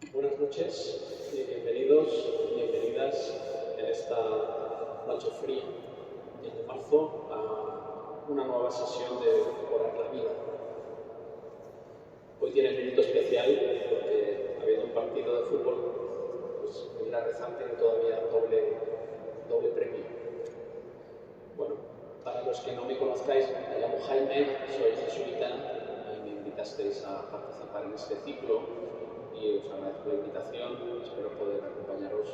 Buenas noches y bienvenidos y bienvenidas en esta noche fría, 10 de marzo, a una nueva sesión de Orar la Vida. Hoy tiene mérito especial porque, habiendo un partido de fútbol, pues venir a rezar tiene todavía doble premio. Bueno, para los que no me conozcáis, me llamo Jaime, soy jesuita y me invitasteis a participar en este ciclo y os agradezco la invitación, espero poder acompañaros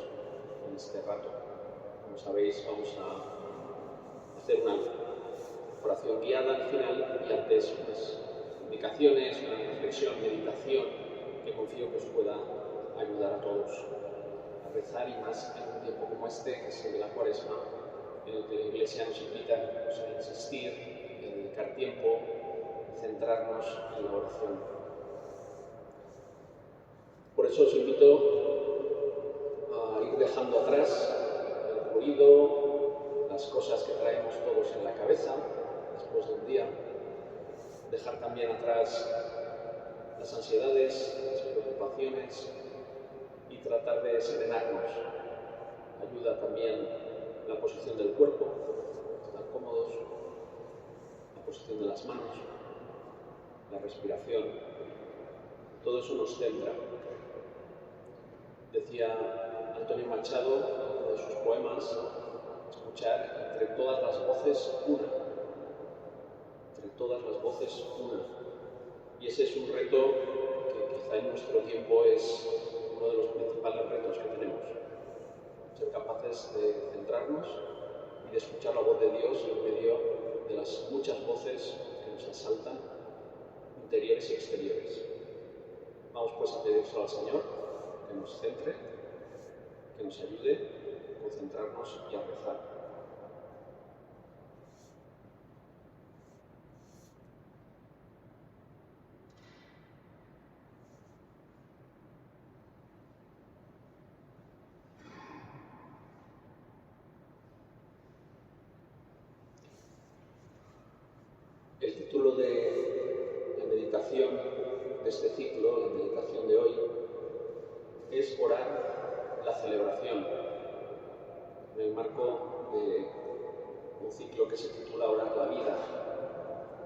en este rato. Como sabéis, vamos a hacer una oración guiada al final y antes unas indicaciones, una reflexión, meditación que confío que os pueda ayudar a todos a rezar, y más en un tiempo como este, que es el de la Cuaresma, en el que la Iglesia nos invita a insistir, a dedicar tiempo, a centrarnos en la oración. Por eso os invito a ir dejando atrás el ruido, las cosas que traemos todos en la cabeza después de un día, dejar también atrás las ansiedades, las preocupaciones y tratar de serenarnos. Ayuda también la posición del cuerpo, estar cómodos, la posición de las manos, la respiración. Todo eso nos centra. Decía Antonio Machado en uno de sus poemas, escuchar entre todas las voces una. Entre todas las voces una. Y ese es un reto que quizá en nuestro tiempo es uno de los principales retos que tenemos. Ser capaces de centrarnos y de escuchar la voz de Dios en medio de las muchas voces que nos asaltan, interiores y exteriores. Vamos pues a pedírselo al Señor, que nos centre, que nos ayude a concentrarnos y a rezar. El título de la meditación de este ciclo, la meditación de hoy, es Orar la celebración, en el marco de un ciclo que se titula Orar la Vida,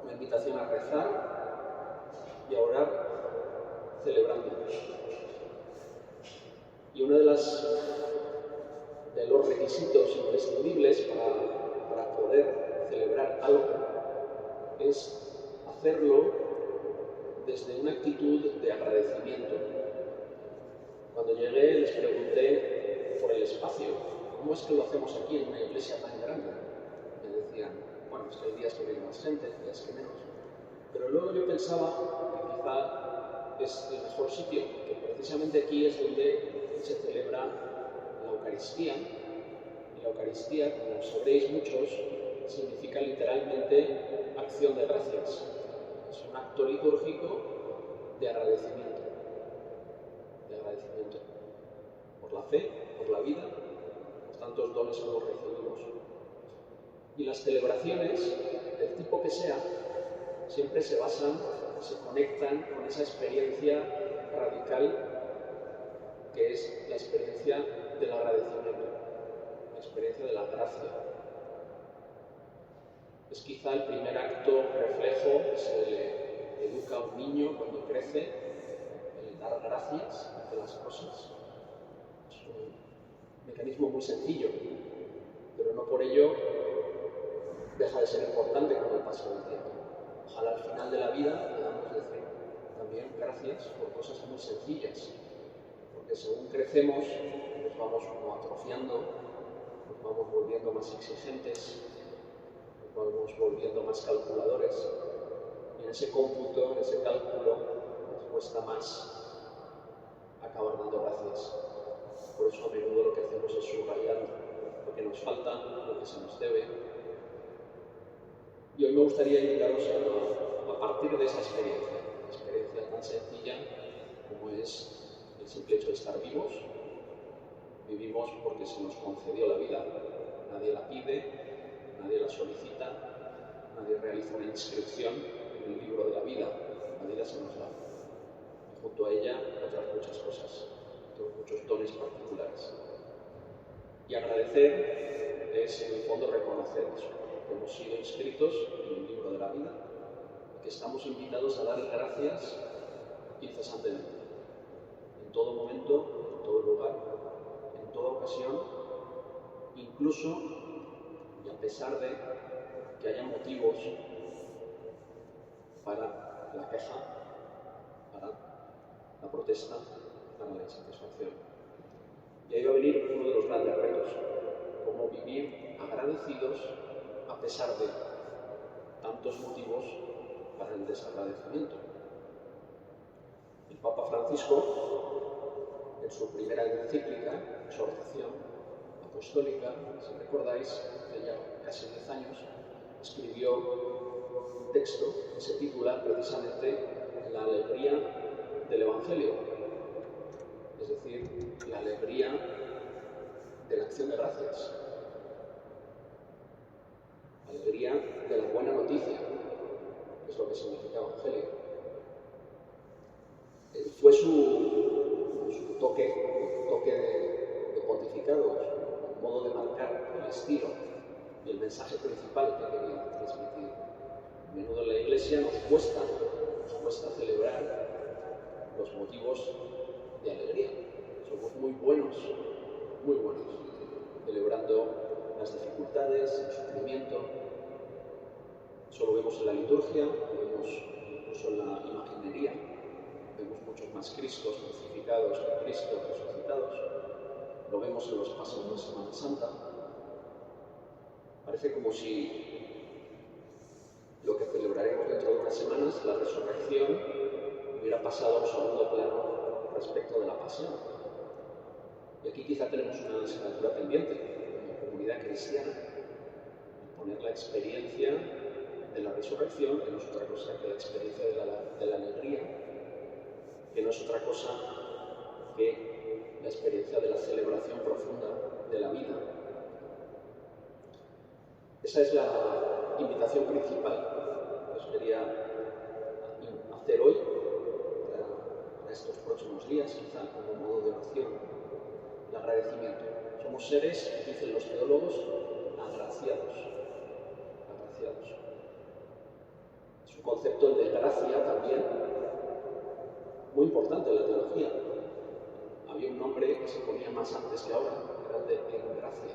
una invitación a rezar y a orar celebrando. Y uno de los requisitos imprescindibles para poder celebrar algo es hacerlo desde una actitud de agradecimiento. Cuando llegué les pregunté por el espacio, ¿cómo es que lo hacemos aquí en una iglesia tan grande? Me decían, bueno, es que hay días que viene más gente, días que menos. Pero luego yo pensaba que quizá es el mejor sitio, porque precisamente aquí es donde se celebra la Eucaristía. Y la Eucaristía, como sabréis muchos, significa literalmente acción de gracias. Es un acto litúrgico de agradecimiento. De agradecimiento por la fe, por la vida, por tantos dones que nos recibimos. Y las celebraciones, del tipo que sea, siempre se basan, se conectan con esa experiencia radical que es la experiencia del agradecimiento, la experiencia de la gracia. Es quizá el primer acto reflejo que se le educa a un niño cuando crece, el dar gracias ante las cosas. Es un mecanismo muy sencillo, pero no por ello deja de ser importante con el paso del tiempo. Ojalá al final de la vida podamos decir también gracias por cosas muy sencillas, porque según crecemos nos vamos como atrofiando, nos vamos volviendo más exigentes, nos vamos volviendo más calculadores, y en ese cómputo, en ese cálculo, nos cuesta más acabar dando gracias. Por eso a menudo lo que hacemos es subrayar lo que nos falta, lo que se nos debe. Y hoy me gustaría invitaros a partir de esa experiencia tan sencilla como es el simple hecho de estar vivos. Vivimos porque se nos concedió la vida. Nadie la pide, nadie la solicita, nadie realiza una inscripción en el libro de la vida. La vida se nos da. Y junto a ella otras muchas cosas. hacer es, en el fondo, reconocer eso, que hemos sido inscritos en el libro de la vida y que estamos invitados a dar gracias incesantemente, en todo momento, en todo lugar, en toda ocasión, incluso y a pesar de que haya motivos para la queja, para la protesta, para la insatisfacción. Y ahí va a venir uno de los grandes retos, cómo vivir agradecidos a pesar de tantos motivos para el desagradecimiento. El Papa Francisco, en su primera encíclica, exhortación apostólica, si recordáis, hace ya casi 10 años, escribió un texto que se titula precisamente La alegría del Evangelio, es decir, la alegría de la acción de gracias, alegría de la buena noticia, que es lo que significa Evangelio. Fue su toque de pontificado, su modo de marcar el estilo y el mensaje principal que quería transmitir. A menudo en la Iglesia nos cuesta celebrar los motivos de alegría. Somos muy buenos, celebrando las dificultades, el sufrimiento. Eso lo vemos en la liturgia, lo vemos incluso en la imaginería. Vemos muchos más Cristos crucificados que Cristos resucitados. Lo vemos en los pasos de Semana Santa. Parece como si lo que celebraremos dentro de unas semanas, la resurrección, hubiera pasado a un segundo plano respecto de la pasión. Y aquí quizá tenemos una asignatura pendiente como comunidad cristiana, poner la experiencia de la resurrección, que no es otra cosa que la experiencia de la alegría, que no es otra cosa que la experiencia de la celebración profunda de la vida. Esa es la invitación principal que os quería hacer hoy para estos próximos días, quizá como modo de oración, el agradecimiento. Somos seres, dicen los teólogos, agraciados. Es un concepto de gracia también muy importante en la teología. Había un nombre que se ponía más antes que ahora, que era el de engracia,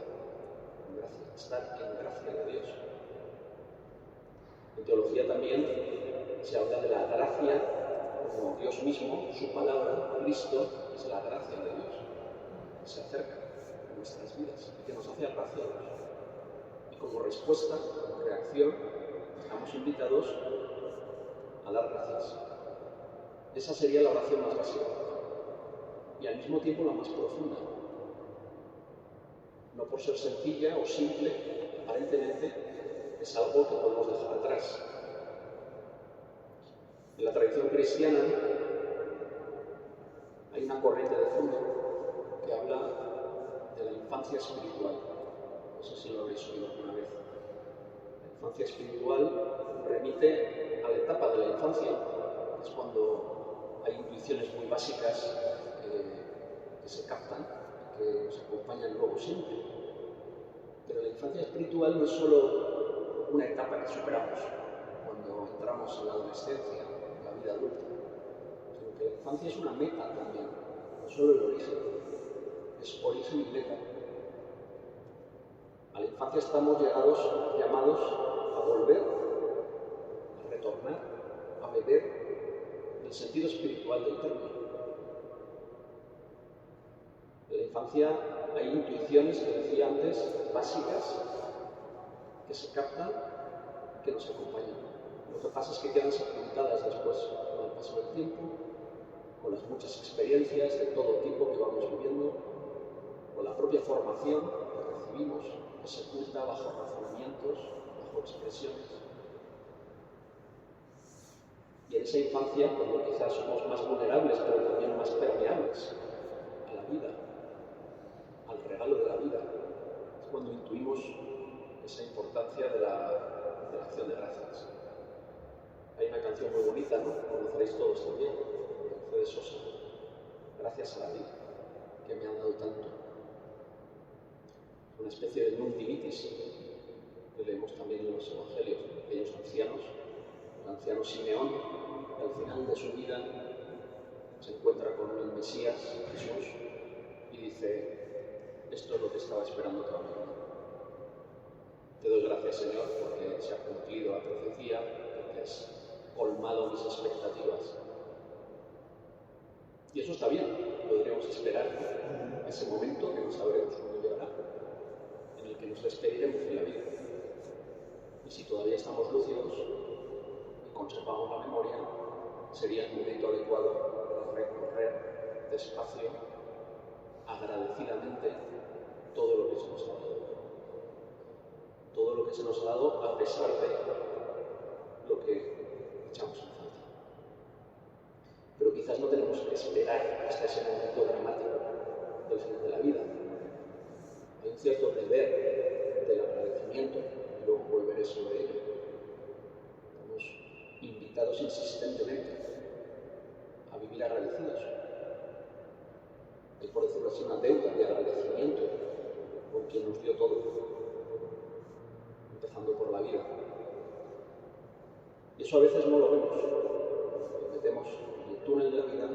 estar en gracia de Dios. En teología también se habla de la gracia como Dios mismo, su palabra, Cristo, es la gracia de Dios, que se acerca a nuestras vidas y que nos hace agraciados. Y como respuesta, como reacción, estamos invitados a dar gracias. Esa sería la oración más básica y al mismo tiempo la más profunda. No por ser sencilla o simple, aparentemente, es algo que podemos dejar atrás. En la tradición cristiana hay una corriente de fondo que habla de la infancia espiritual. No sé si lo habréis oído alguna vez. La infancia espiritual remite a la etapa de la infancia, que es cuando hay intuiciones muy básicas que se captan, que nos acompañan luego siempre. Pero la infancia espiritual no es solo una etapa que superamos cuando entramos en la adolescencia, en la vida adulta, sino que la infancia es una meta también, no solo el origen, es origen y meta. A la infancia estamos llamados a volver, a retornar, a beber el sentido espiritual del término. En la infancia hay intuiciones, que decía antes, básicas, que se captan y que nos acompañan. Lo que pasa es que quedan sepultadas después, con el paso del tiempo, con las muchas experiencias de todo tipo que vamos viviendo, con la propia formación que recibimos, que se oculta bajo razonamientos, bajo expresiones. Y en esa infancia, cuando quizás somos más vulnerables, pero también más permeables a la vida, al regalo de la vida, es cuando intuimos esa importancia de la acción de gracias. Hay una canción muy bonita, ¿no? Conoceréis todos también, de Mercedes Sosa. Gracias a la vida, que me ha dado tanto. una especie de nunc dimittis, que leemos también en los evangelios, aquellos ancianos, el anciano Simeón, que al final de su vida se encuentra con el Mesías, Jesús, y dice: esto es lo que estaba esperando toda mi vida. Te doy gracias, Señor, porque se ha cumplido la profecía, porque has colmado mis expectativas. Y eso está bien, podríamos esperar ese momento que no sabremos cuándo llegará, en el que nos despediremos de la vida. Y si todavía estamos lúcidos y conservamos la memoria, sería el momento adecuado para recorrer despacio, agradecidamente, todo lo que se nos ha dado. Todo lo que se nos ha dado a pesar de lo que echamos en falta. Pero quizás no tenemos que esperar hasta ese momento dramático del final de la vida. Hay un cierto deber del agradecimiento, y luego volveré sobre ello. Estamos invitados insistentemente a vivir agradecidos. Hay, por decirlo así, una deuda de agradecimiento con quien nos dio todo, empezando por la vida. Y eso a veces no lo vemos. Nos metemos en el túnel de la vida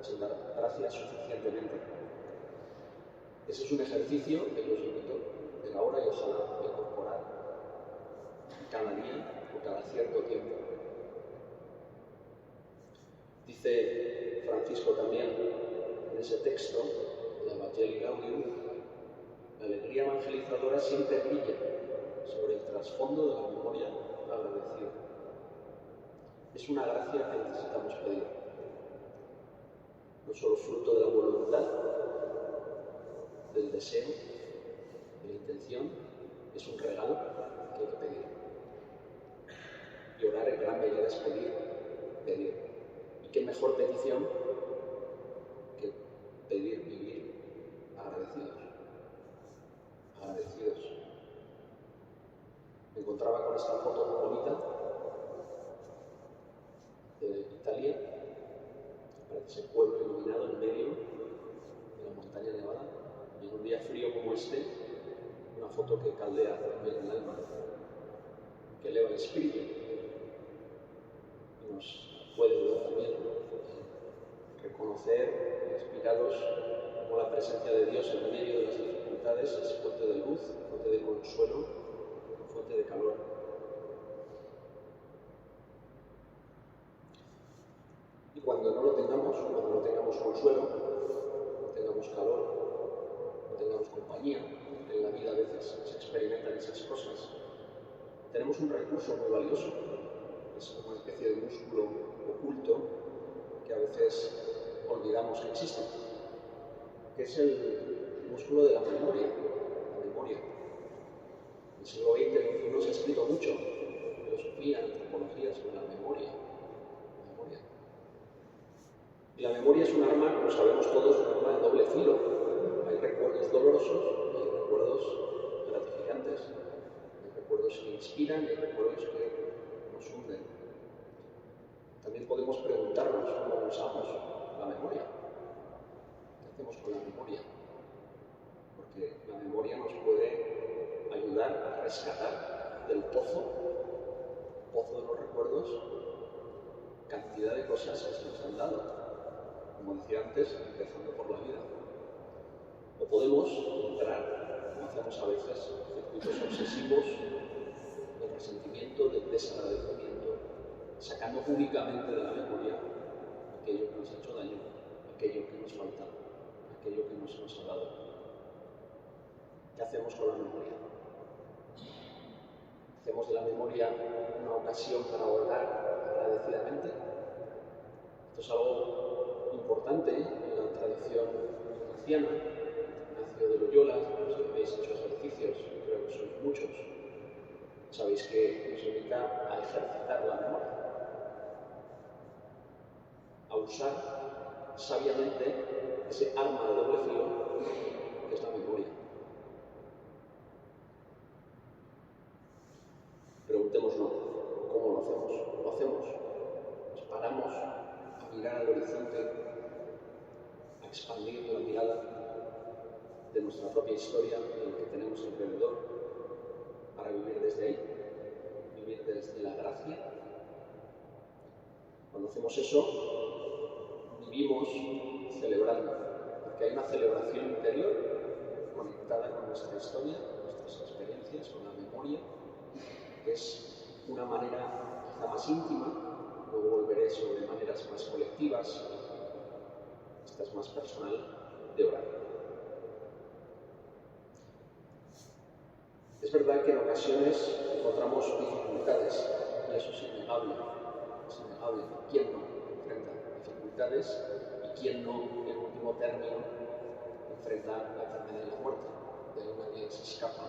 sin dar gracias suficientemente. Ese es un ejercicio que yo os invito de ahora y ojalá incorporar cada día o cada cierto tiempo. Dice Francisco también en ese texto de Evangelii Gaudium: la alegría evangelizadora siempre brilla sobre el trasfondo de la memoria agradecida. Es una gracia que necesitamos pedir, no solo fruto de la voluntad, del deseo, de la intención, es un regalo que hay que pedir. Y orar en gran medida es pedir, pedir. ¿Y qué mejor petición que pedir vivir agradecidos? Agradecidos. Me encontraba con esta foto muy bonita de Italia, parece ese pueblo iluminado en medio de la montaña nevada, y en un día frío como este, una foto que caldea también el alma, que eleva el espíritu y nos puede ayudar también a reconocer, inspirados, como la presencia de Dios en medio de las dificultades es fuente de luz, fuente de consuelo, fuente de calor. Y cuando no lo tengamos, cuando no tengamos consuelo, no tengamos calor, no tengamos compañía, en la vida a veces se experimentan esas cosas, tenemos un recurso muy valioso, es como una especie de músculo oculto que a veces olvidamos que existe, que es el músculo de la memoria. La memoria. En el siglo XX, el XXI se ha escrito mucho, filosofía, antropología, sobre la memoria. Y la memoria es un arma, como sabemos todos, un arma de doble filo. Hay recuerdos dolorosos y hay recuerdos gratificantes. Hay recuerdos que inspiran y hay recuerdos que nos hunden. También podemos preguntarnos cómo usamos la memoria. ¿Qué hacemos con la memoria? Porque la memoria nos puede ayudar a rescatar del pozo de los recuerdos, cantidad de cosas que se nos han dado. Como decía antes, empezando por la vida. O podemos entrar, como hacemos a veces, en circuitos obsesivos del resentimiento, del desagradecimiento, sacando únicamente de la memoria aquello que nos ha hecho daño, aquello que nos falta, aquello que no se nos ha dado. ¿Qué hacemos con la memoria? ¿Hacemos de la memoria una ocasión para orar agradecidamente? Esto es algo importante en la tradición cristiana. Ignacio de Loyola, los que habéis hecho ejercicios, creo que sois muchos, sabéis que nos invita a ejercitar la memoria, a usar sabiamente ese arma de doble filo que es la memoria. Preguntémonos, ¿cómo lo hacemos? ¿Lo hacemos? ¿Nos paramos a mirar al horizonte, a expandir la mirada, de nuestra propia historia y lo que tenemos alrededor para vivir desde ahí, vivir desde la gracia. Cuando hacemos eso, vivimos celebrando, porque hay una celebración interior conectada con nuestra historia, con nuestras experiencias, con la memoria, que es una manera quizá más íntima. Luego volveré sobre maneras más colectivas, esta es más personal, de orar. Es verdad que en ocasiones encontramos dificultades, y eso es innegable. Es innegable. ¿Quién no enfrenta dificultades y quién no, en último término, enfrenta la enfermedad y la muerte? De ahí nadie se escapa.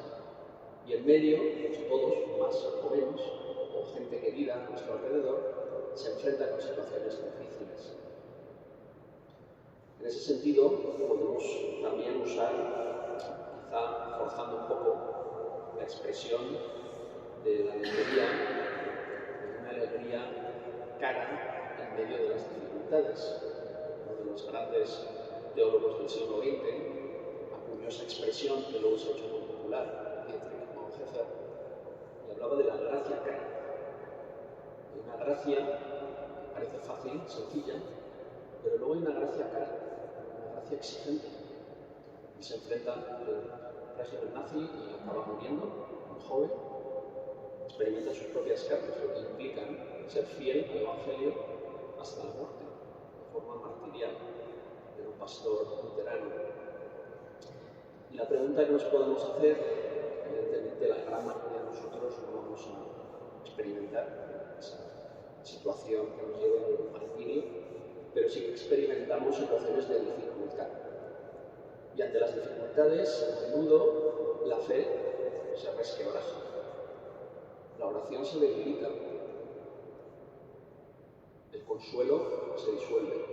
Y en medio, pues todos, más o menos, o gente querida a nuestro alrededor, se enfrenta con situaciones difíciles. En ese sentido, podemos también usar, quizá forzando un poco, la expresión de la alegría, de una alegría cara en medio de las dificultades. Uno de los grandes teólogos del siglo XX acuñó esa expresión que luego se ha hecho muy popular, Dietrich Bonhoeffer, y hablaba de la gracia cara. Hay una gracia que parece fácil, sencilla, pero luego hay una gracia cara, una gracia exigente, y se enfrenta al régimen nazi y acaba muriendo, un joven, experimenta sus propias carnes, lo que implica ser fiel al Evangelio hasta la muerte, de forma martirial, de un pastor luterano. Y la pregunta que nos podemos hacer, evidentemente la gran mayoría de nosotros no vamos a experimentar esa situación que nos lleva al martirio, pero sí que experimentamos situaciones de dificultad. Y ante las dificultades, a menudo la fe se resquebraja, la oración se debilita, el consuelo se disuelve.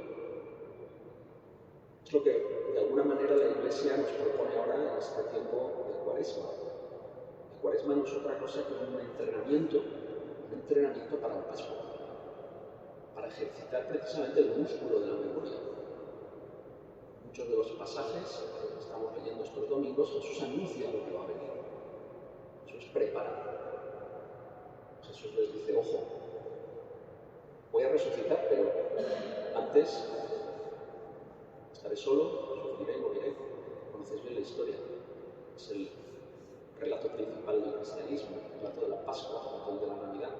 Es lo que de alguna manera la Iglesia nos propone ahora en este tiempo de Cuaresma. La Cuaresma no es otra cosa que un entrenamiento para la Pascua, para ejercitar precisamente el músculo de la memoria. Muchos de los pasajes que estamos leyendo estos domingos, Jesús anuncia lo que va a venir. Jesús prepara. Jesús les dice, ojo, voy a resucitar, pero antes estaré solo, sufriré y moriré. Conocéis bien la historia. Es el relato principal del cristianismo, el relato de la Pascua, el relato de la Navidad.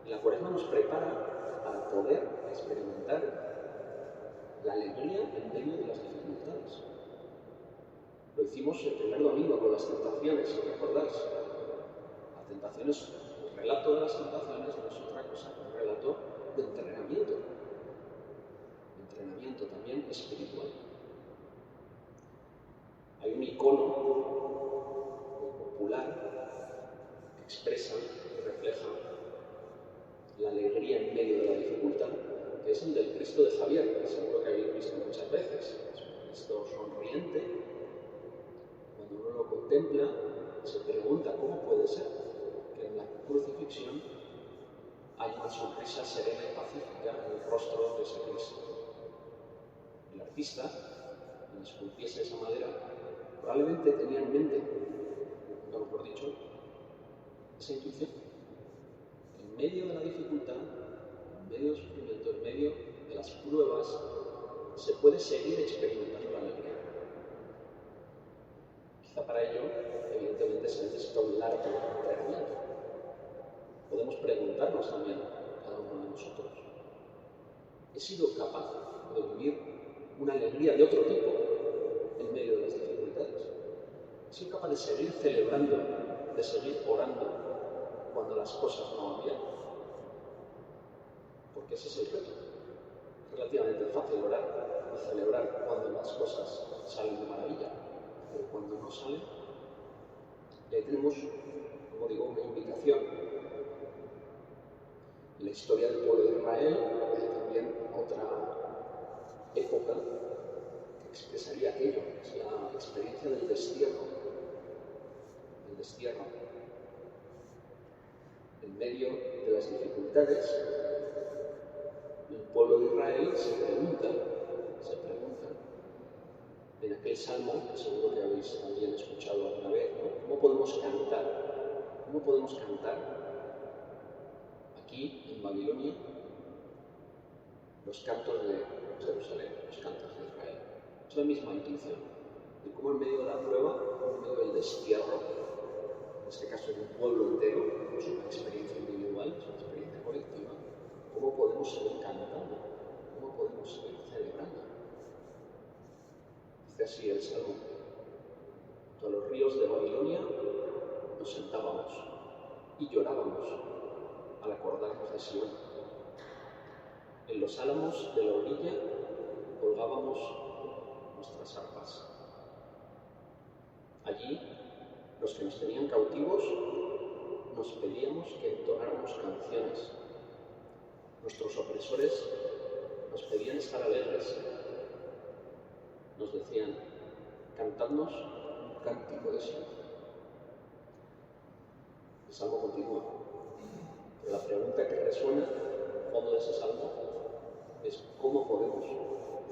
Y la Cuaresma nos prepara para poder experimentar la alegría en medio de las dificultades. Lo hicimos el primer domingo con las tentaciones, si recordáis. Las tentaciones, el relato de las tentaciones no es otra cosa que un relato de entrenamiento también espiritual. Hay un icono muy popular que expresa y refleja la alegría en medio de la dificultad, que es el del Cristo de Javier, que seguro que habéis visto muchas veces. Es un Cristo sonriente. Cuando uno lo contempla, se pregunta cómo puede ser que en la crucifixión hay una sonrisa serena y pacífica en el rostro de ese Cristo. El artista, quien esculpiese esa madera, probablemente tenía en mente, nunca mejor dicho, esa intuición. En medio de la dificultad, en medio del sufrimiento, en medio de las pruebas, se puede seguir experimentando la alegría. Quizá para ello, evidentemente, se necesita un largo entrenamiento. Podemos preguntarnos también, cada uno de nosotros, ¿he sido capaz de vivir una alegría de otro tipo en medio de las dificultades? ¿He sido capaz de seguir celebrando, de seguir orando cuando las cosas no van bien? Porque ese es el reto. Es relativamente fácil orar y celebrar cuando las cosas salen de maravilla, pero cuando no salen, y ahí tenemos, como digo, una invitación. En la historia del pueblo de Israel hay también otra época que expresaría aquello, que es la experiencia del destierro. El destierro. En medio de las dificultades, el pueblo de Israel se pregunta, en aquel salmo, que seguro que habéis también escuchado alguna vez, ¿no? ¿Cómo podemos cantar? ¿Cómo podemos cantar aquí, en Babilonia, los cantos de Jerusalén, los cantos de Israel? Es la misma intuición de cómo en medio de la prueba, en medio del destierro, en este caso en un pueblo entero, no es una experiencia individual, es una experiencia colectiva, cómo podemos seguir cantando, cómo podemos seguir celebrando. Dice así el Salmo: junto a los ríos de Babilonia nos sentábamos y llorábamos al acordarnos de Sion. En los álamos de la orilla colgábamos nuestras arpas. Allí, los que nos tenían cautivos nos pedíamos que entonáramos canciones. Nuestros opresores nos pedían estar alegres. Nos decían: cantadnos un cántico de Sion. El salmo continúa, pero la pregunta que resuena al fondo de ese salmo es: ¿cómo podemos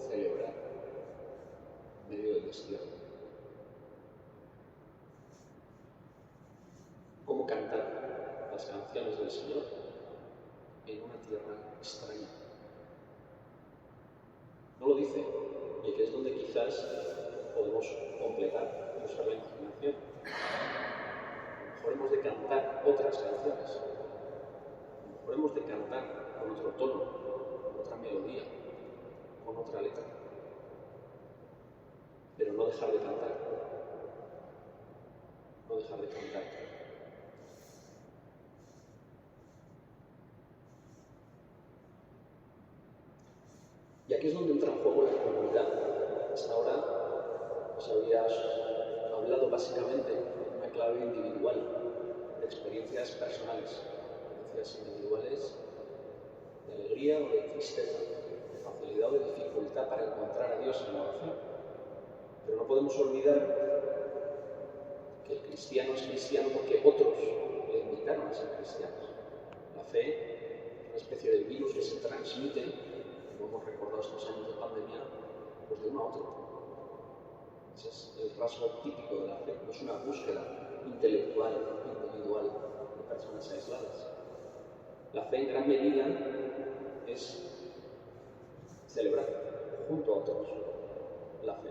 celebrar en medio del destierro? ¿Cómo cantar las canciones del Señor en una tierra extraña? No lo dice, y que es donde quizás podemos completar y usar la imaginación. A lo mejor hemos de cantar otras canciones, a lo mejor hemos de cantar con otro tono, con otra melodía, con otra letra, pero no dejar de cantar, no dejar de cantar. Y aquí es donde entra en juego la comunidad. Hasta ahora os había hablado básicamente en una clave individual, de experiencias personales, experiencias individuales de alegría o de tristeza, de facilidad o de dificultad para encontrar a Dios en la oración. Pero no podemos olvidar que el cristiano es cristiano porque otros le invitaron a ser cristianos. La fe es una especie de virus que se transmite, como hemos recordado estos años de pandemia, pues de uno a otro. Ese es el rasgo típico de la fe, no es una búsqueda intelectual, individual, de personas aisladas. La fe en gran medida es celebrar junto a otros la fe.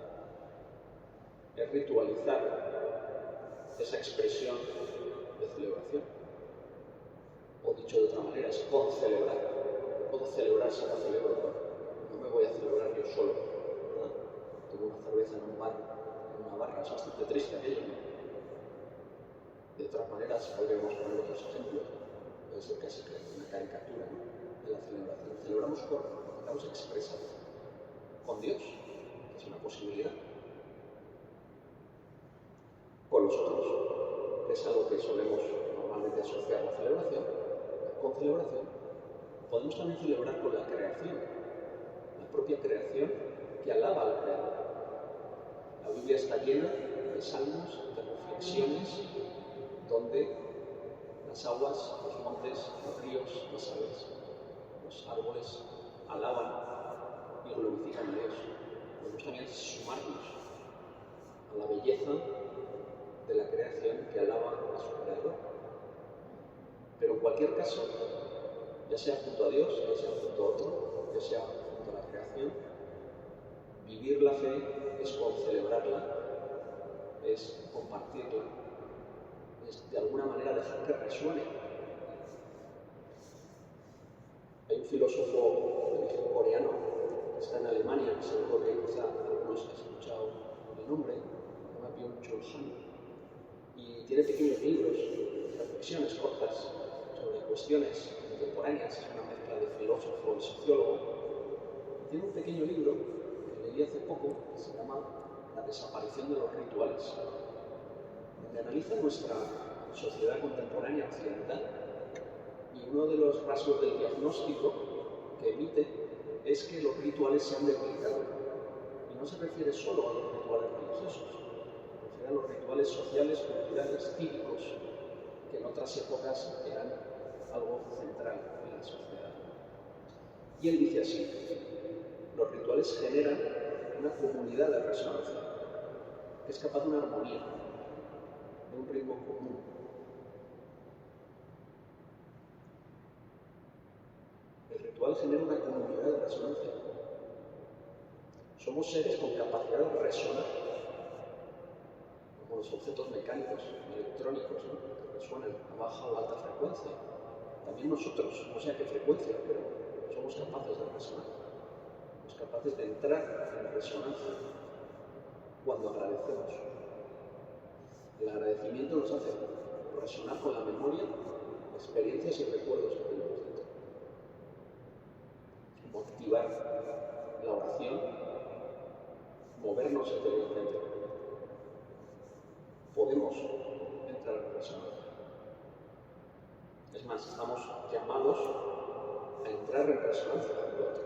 Es ritualizar esa expresión de celebración. O dicho de otra manera, es concelebrar. Puedo celebrar si no celebro. No me voy a celebrar yo solo, ¿verdad? Tomo una cerveza en un bar, en una barra, es bastante triste aquello, ¿no? De otras maneras, podríamos poner otros ejemplos. Puede ser casi que una caricatura, ¿no?, de la celebración. Celebramos por lo que estamos expresando con Dios, que es una posibilidad. Con los otros, que es algo que solemos normalmente asociar la celebración, con celebración. Podemos también celebrar con la creación, la propia creación que alaba al Creador. La Biblia está llena de salmos, de reflexiones, donde las aguas, los montes, los ríos, las aves, los árboles alaban y glorifican a Dios. Podemos también sumarnos a la belleza de la creación que alaba a su Creador. Pero en cualquier caso, ya sea junto a Dios, ya sea junto a otro, ya sea junto a la creación, vivir la fe es celebrarla, es compartirla, es de alguna manera dejar que resuene. Hay un filósofo de origen coreano que está en Alemania, que seguro que quizá algunos han escuchado el nombre, se llama Byung-Chul Han, y tiene pequeños libros, reflexiones cortas sobre cuestiones contemporáneas, es una mezcla de filósofo y sociólogo. Tiene un pequeño libro que leí hace poco que se llama La desaparición de los rituales, donde analiza nuestra sociedad contemporánea occidental, y uno de los rasgos del diagnóstico que emite es que los rituales se han debilitado, y no se refiere solo a los rituales religiosos, se refiere a los rituales sociales, culturales, cívicos, que en otras épocas eran algo central en la sociedad. Y él dice así: los rituales generan una comunidad de resonancia, que es capaz de una armonía, de un ritmo común. El ritual genera una comunidad de resonancia. Somos seres con capacidad de resonar, como los objetos mecánicos, electrónicos, ¿no?, que resuenan a baja o alta frecuencia. También nosotros, no sé a qué frecuencia, pero somos capaces de resonar. Somos capaces de entrar en resonancia cuando agradecemos. El agradecimiento nos hace resonar con la memoria, experiencias y recuerdos que tenemos dentro. Como activar la oración, movernos interiormente. Podemos entrar en resonancia. Es más, estamos llamados a entrar en resonancia con otros.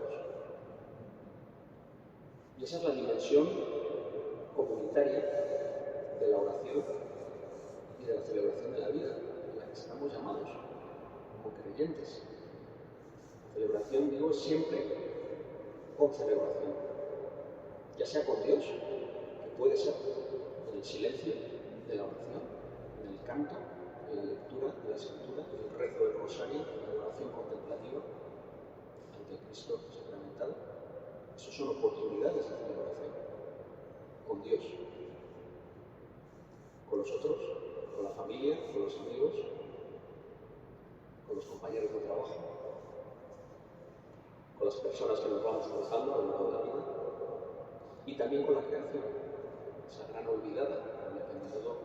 Y esa es la dimensión comunitaria de la oración y de la celebración de la vida, en la que estamos llamados como creyentes. La celebración, digo, es siempre con celebración, ya sea con Dios, que puede ser en el silencio de la oración, en el canto, en la lectura de la escritura, en el rezo del rosario, en la oración contemplativa ante Cristo sacramentado. Esas son oportunidades de celebración con Dios, con los otros, con la familia, con los amigos, con los compañeros de trabajo, con las personas que nos vamos cruzando a lo largo de la vida, y también con la creación, esa gran olvidada, en la que a menudo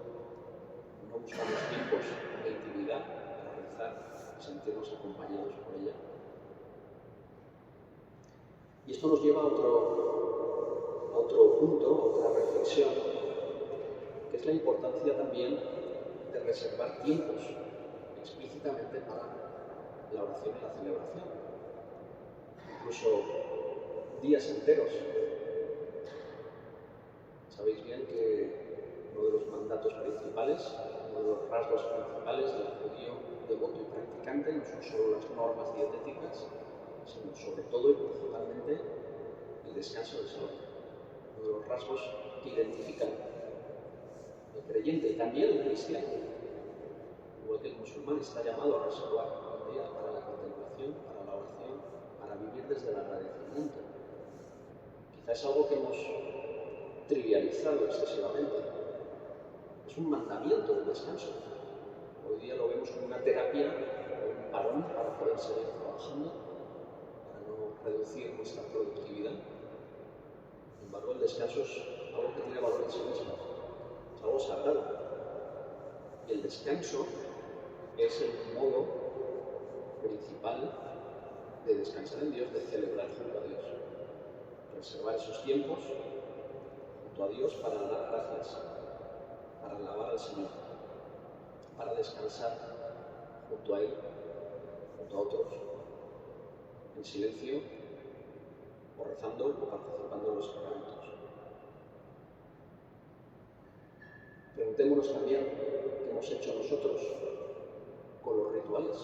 no buscamos tiempos de intimidad para rezar y sentirnos acompañados por ella. Y esto nos lleva a otro punto, a otra reflexión, que es la importancia también de reservar tiempos explícitamente para la oración y la celebración. Incluso días enteros. Sabéis bien que uno de los mandatos principales, uno de los rasgos principales del judío devoto y practicante no son solo las normas dietéticas, sino sobre todo y principalmente el descanso del sábado. Uno de los rasgos que identifican al creyente y también al cristiano, igual que el musulmán, está llamado a reservar un día para la contemplación, para la oración, para vivir desde el agradecimiento. Quizás es algo que hemos trivializado excesivamente. Es un mandamiento del descanso. Hoy día lo vemos como una terapia o un parón para poder seguir trabajando, para no reducir nuestra productividad. Sin embargo, el descanso es algo que tiene valor en sí mismo, es algo sagrado. Y el descanso es el modo principal de descansar en Dios, de celebrar junto a Dios. Reservar esos tiempos junto a Dios para dar gracias, para alabar al Señor, para descansar junto a Él, junto a otros, en silencio, o rezando o participando en los sacramentos. Preguntémonos también qué hemos hecho nosotros con los rituales,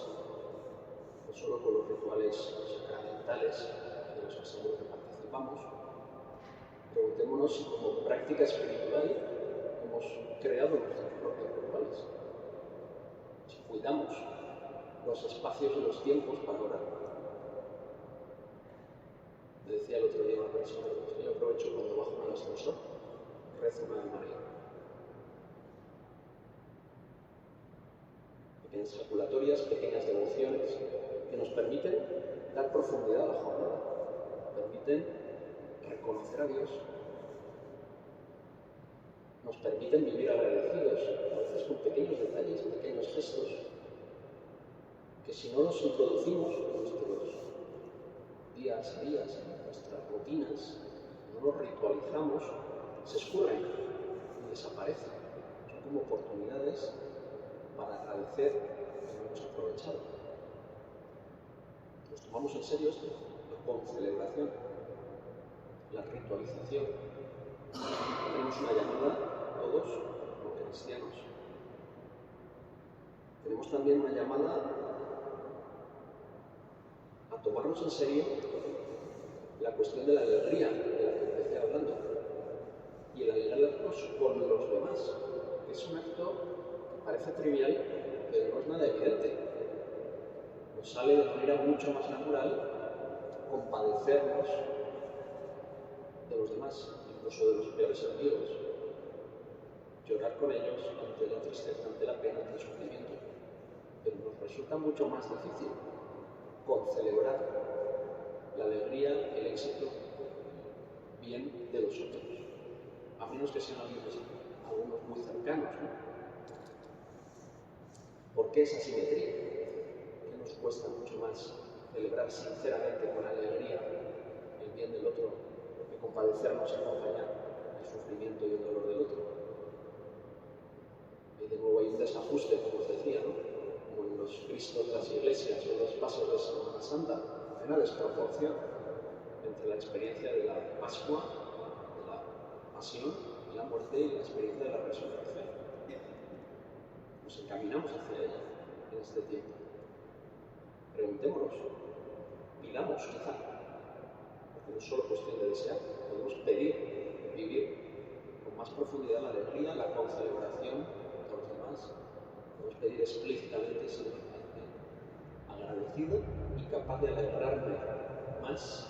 no solo con los rituales sacramentales de los que seguro que participamos. Preguntémonos si como práctica espiritual hemos creado nuestros propios rituales, si cuidamos los espacios y los tiempos para orar. Me decía el otro día una persona, pues yo aprovecho cuando bajo en el ascensor, rezo una Ave María. Pequeñas ejaculatorias, pequeñas devociones que nos permiten dar profundidad a la jornada, permiten reconocer a Dios, nos permiten vivir agradecidos, a veces con pequeños detalles, pequeños gestos, que si no los introducimos en nuestros días a días, en nuestras rutinas, no los ritualizamos, se escurren y desaparecen. Son como oportunidades para agradecer que no hemos aprovechado. Nos tomamos en serio esto, la concelebración, la ritualización. Tenemos una llamada, todos, como cristianos. Tenemos también una llamada a tomarnos en serio la cuestión de la alegría de la que empecé hablando. es un acto que parece trivial, pero no es nada evidente. Nos sale de manera mucho más natural compadecernos de los demás, incluso de los peores enemigos, llorar con ellos ante la tristeza, ante la pena, ante el sufrimiento. Pero nos resulta mucho más difícil concelebrar la alegría, el éxito, bien de los otros, a menos que sean algunos muy cercanos, ¿no? ¿Por qué esa simetría? ¿Qué nos cuesta mucho más celebrar sinceramente con alegría el bien del otro que compadecernos y acompañar el sufrimiento y el dolor del otro? Y de nuevo hay un desajuste, como os decía, ¿no? Como en los Cristos de las iglesias o los pasos de Semana Santa, hay una desproporción entre la experiencia de la Pascua, de la Pasión y la muerte y la experiencia de la resurrección. Nos encaminamos hacia ella en este tiempo. Preguntémonos, pidamos quizá, porque no es solo cuestión de desear, podemos pedir, vivir con más profundidad la alegría, la concelebración de los demás. Podemos pedir explícitamente, Señor, hazme agradecido y capaz de alegrarme más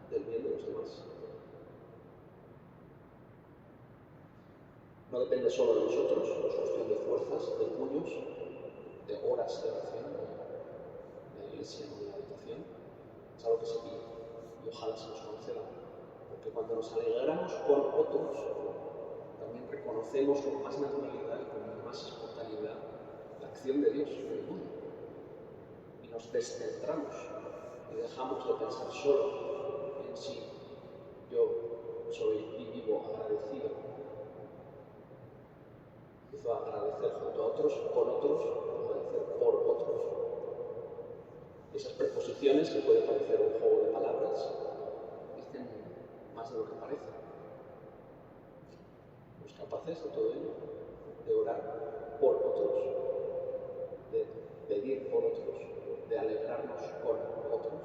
del bien de los demás. No depende solo de nosotros, no es cuestión de fuerzas, de puños, de horas de oración, de la iglesia o de la habitación. Es algo que se pide y ojalá se nos conceda. Porque cuando nos alegramos con otros, también reconocemos con más naturalidad y con más espontaneidad la acción de Dios en el mundo. Y nos descentramos y dejamos de pensar solo en si yo soy y vivo agradecido. Empiezo a agradecer junto a otros, con otros, agradecer por otros. Esas preposiciones, que puede parecer un juego de palabras, dicen más de lo que parece. ¿Somos capaces de todo ello? De orar por otros, de pedir por otros, de alegrarnos con otros.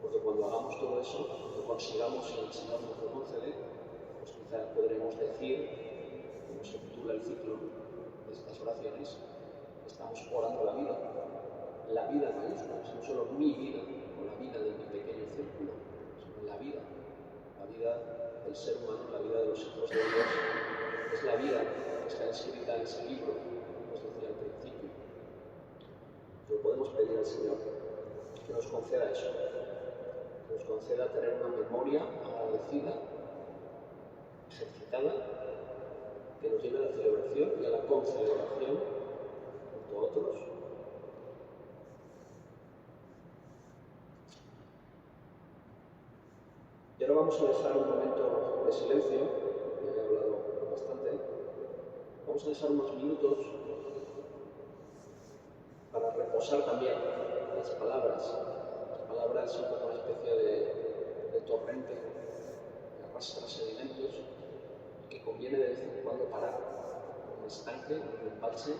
Porque cuando hagamos todo eso, lo consigamos y el Señor nos lo concede, pues quizá podremos decir, como se titula el ciclo de estas oraciones, estamos orando la vida mayúscula, no solo mi vida o la vida de mi pequeño círculo, sino la vida del ser humano, la vida de los hijos de Dios, es la vida que está escrita en ese libro, como os decía al principio. Pero podemos pedir al Señor que nos conceda eso, que nos conceda tener una memoria agradecida, ejercitada, que nos lleve a la celebración y a la concelebración junto a otros. Y ahora vamos a dejar un momento de silencio, ya he hablado bastante. Vamos a dejar unos minutos para reposar también las palabras. Las palabras son como una especie de torrente que arrastra sedimentos y que conviene de vez en cuando parar en un estanque, en un embalse,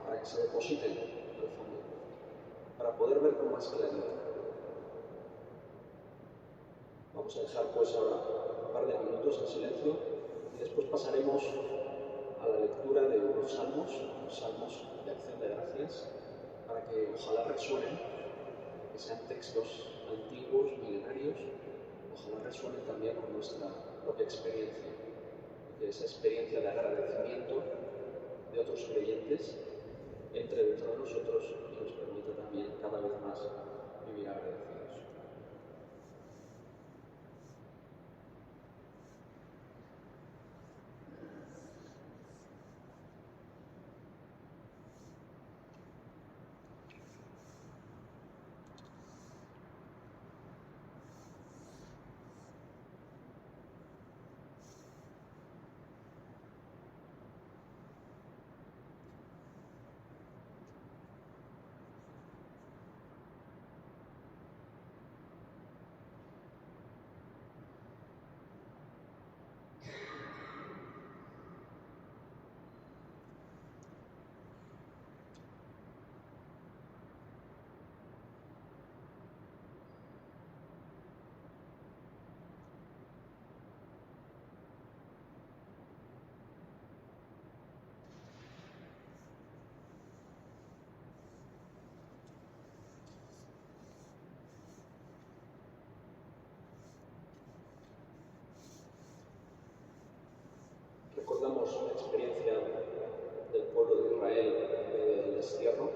para que se depositen al fondo, para poder ver con más claridad. Vamos a dejar pues ahora un par de minutos en silencio y después pasaremos a la lectura de unos salmos de acción de gracias, para que ojalá resuenen, que sean textos antiguos, milenarios, ojalá resuenen también con nuestra propia experiencia, que esa experiencia de agradecimiento de otros creyentes entre dentro de nosotros y nos permita también cada vez más vivir agradecidos. Recordamos la experiencia del pueblo de Israel en medio del destierro,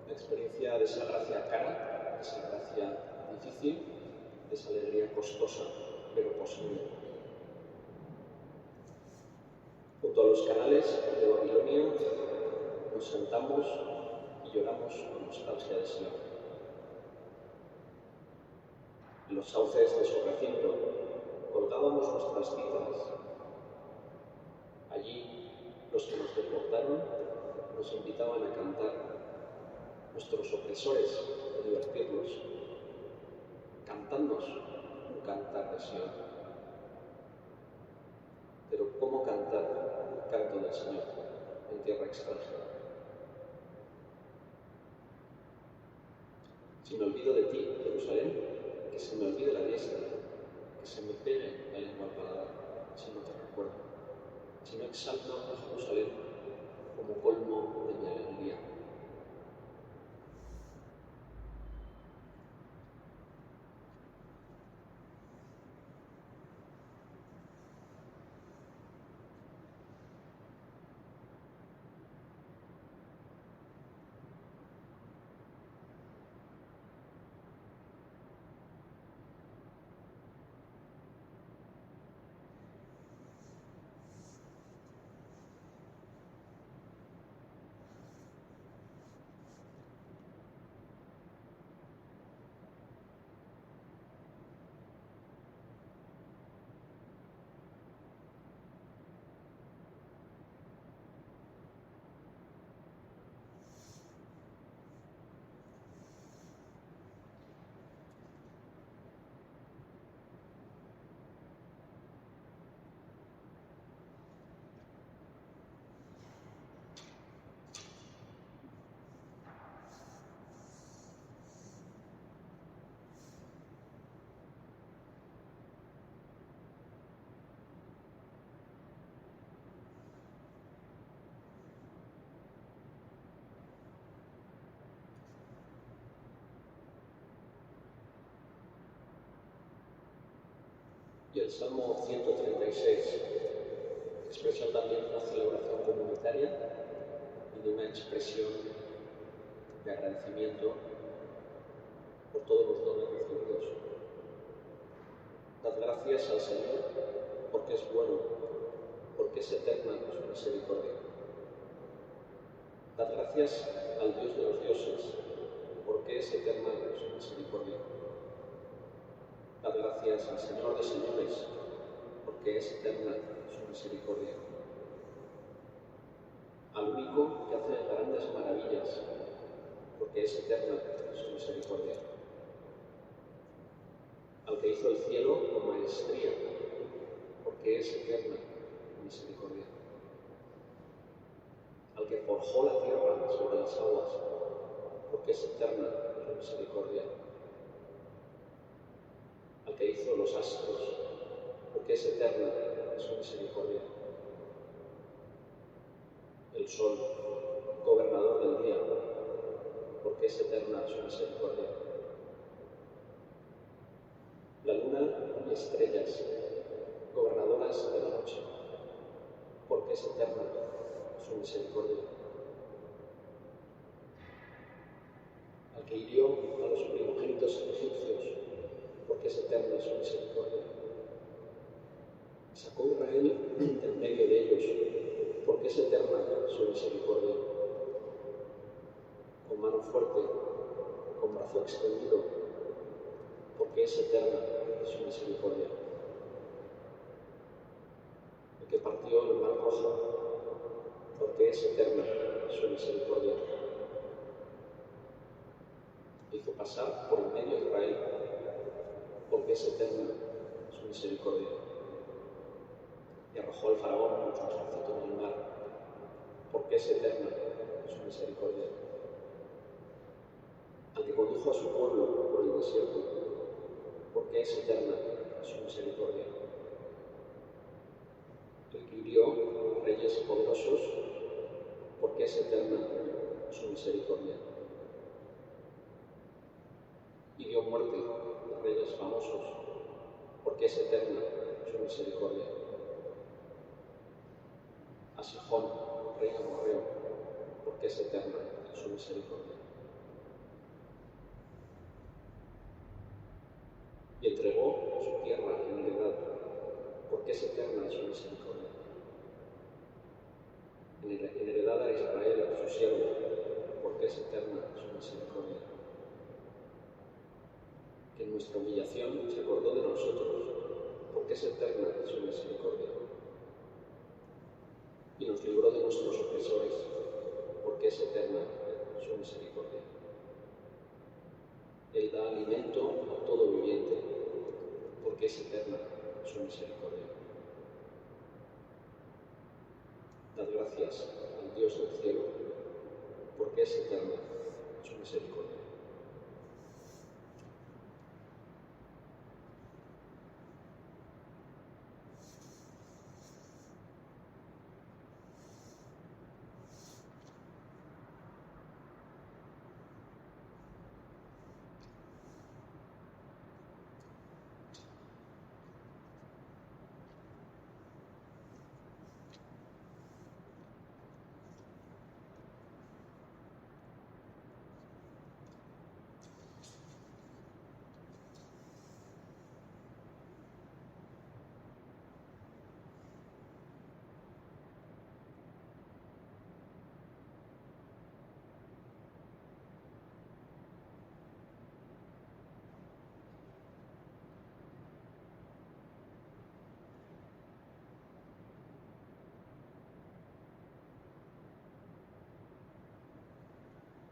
la experiencia de esa gracia cara, de esa gracia difícil, de esa alegría costosa, pero posible. Junto a los canales de Babilonia nos sentamos y lloramos con nostalgia de Sion. En los sauces de su recinto colgábamos nuestras citas. Allí los que nos deportaron nos invitaban a cantar, nuestros opresores a divertirlos. Cantadnos un cantar de Sion. Pero ¿cómo cantar el canto del Señor en tierra extranjera? Si me olvido de ti, Jerusalén, que se me olvide la diestra, que se me pegue la lengua al paladar, si no te recuerdo, si no exalto a Jerusalén como colmo de mi alegría. Y el Salmo 136 expresa también una celebración comunitaria y de una expresión de agradecimiento por todos los dones recibidos. Dad gracias al Señor porque es bueno, porque es eterna su misericordia. Dad gracias al Dios de los dioses porque es eterna su misericordia. Dad gracias al Señor de señores, porque es eterna su misericordia. Al único que hace grandes maravillas, porque es eterna su misericordia. Al que hizo el cielo con maestría, porque es eterna su misericordia. Al que forjó la tierra sobre las aguas, porque es eterna su misericordia. Al que hizo los astros, porque es eterna su misericordia. El sol, gobernador del día, porque es eterna su misericordia. La luna y estrellas, gobernadoras de la noche, porque es eterna su misericordia. Al que hirió a los primogénitos egipcios, porque es eterna su misericordia. Sacó Israel en medio de ellos, porque es eterna su misericordia. Con mano fuerte, con brazo extendido, porque es eterna su misericordia. El que partió el mar rojo, porque es eterna su misericordia. Hizo pasar por el medio de Israel, porque es eterna su misericordia. Y arrojó al faraón con su ejército en el mar, porque es eterna su misericordia. Al que condujo a su pueblo por el desierto, porque es eterna su misericordia. El que hirió a reyes poderosos, porque es eterna su misericordia. Y dio muerte a reyes famosos, porque es eterna su misericordia. Sihón, rey amorreo, porque es eterna su misericordia. Y entregó su tierra en heredad, porque es eterna su misericordia. En heredad a Israel, su siervo, porque es eterna su misericordia. Que en nuestra humillación se acordó de nosotros, porque es eterna su misericordia. Y nos libró de nuestros opresores, porque es eterna su misericordia. Él da alimento a todo viviente, porque es eterna su misericordia. Dad gracias al Dios del cielo, porque es eterna su misericordia.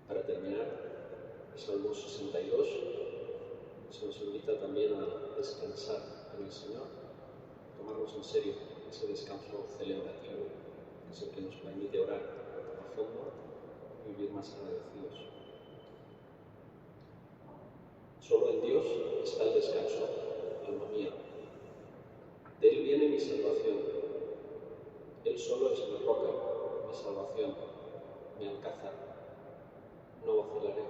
Para terminar, el Salmo 62 se nos invita también a descansar en el Señor, tomarnos en serio ese descanso celebrativo, que es el que nos permite orar a fondo y vivir más agradecidos. Solo en Dios está el descanso, alma mía. De Él viene mi salvación. Él solo es mi roca, mi salvación, mi alcázar. No vacilaré.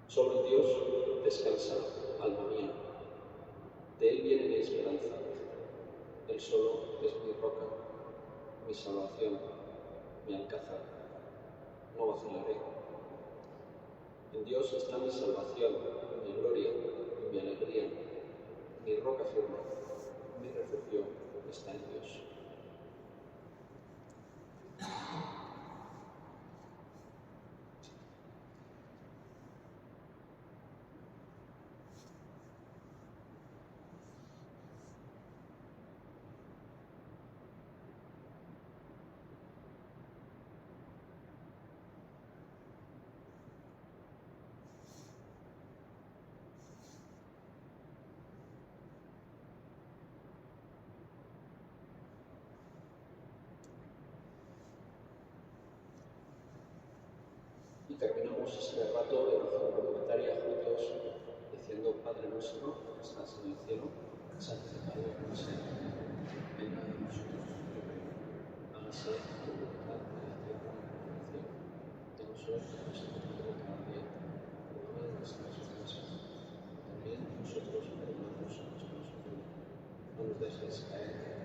Solo en Dios descansa, alma mía. De Él viene mi esperanza. Él solo es mi roca, mi salvación, mi alcázar. No vacilaré. En Dios está mi salvación, mi gloria y mi alegría. Mi roca firme, mi refugio está en Dios. Y terminamos este rato de oración comunitaria juntos diciendo: Padre nuestro que estás en el cielo, santificado sea tu nombre. Venga a nosotros tu reino. Hágase tu voluntad en la tierra como en el cielo. Danos hoy nuestro pan de cada día. Perdona nuestras ofensas, también nosotros perdonamos a nuestros ofensores. No nos dejes caer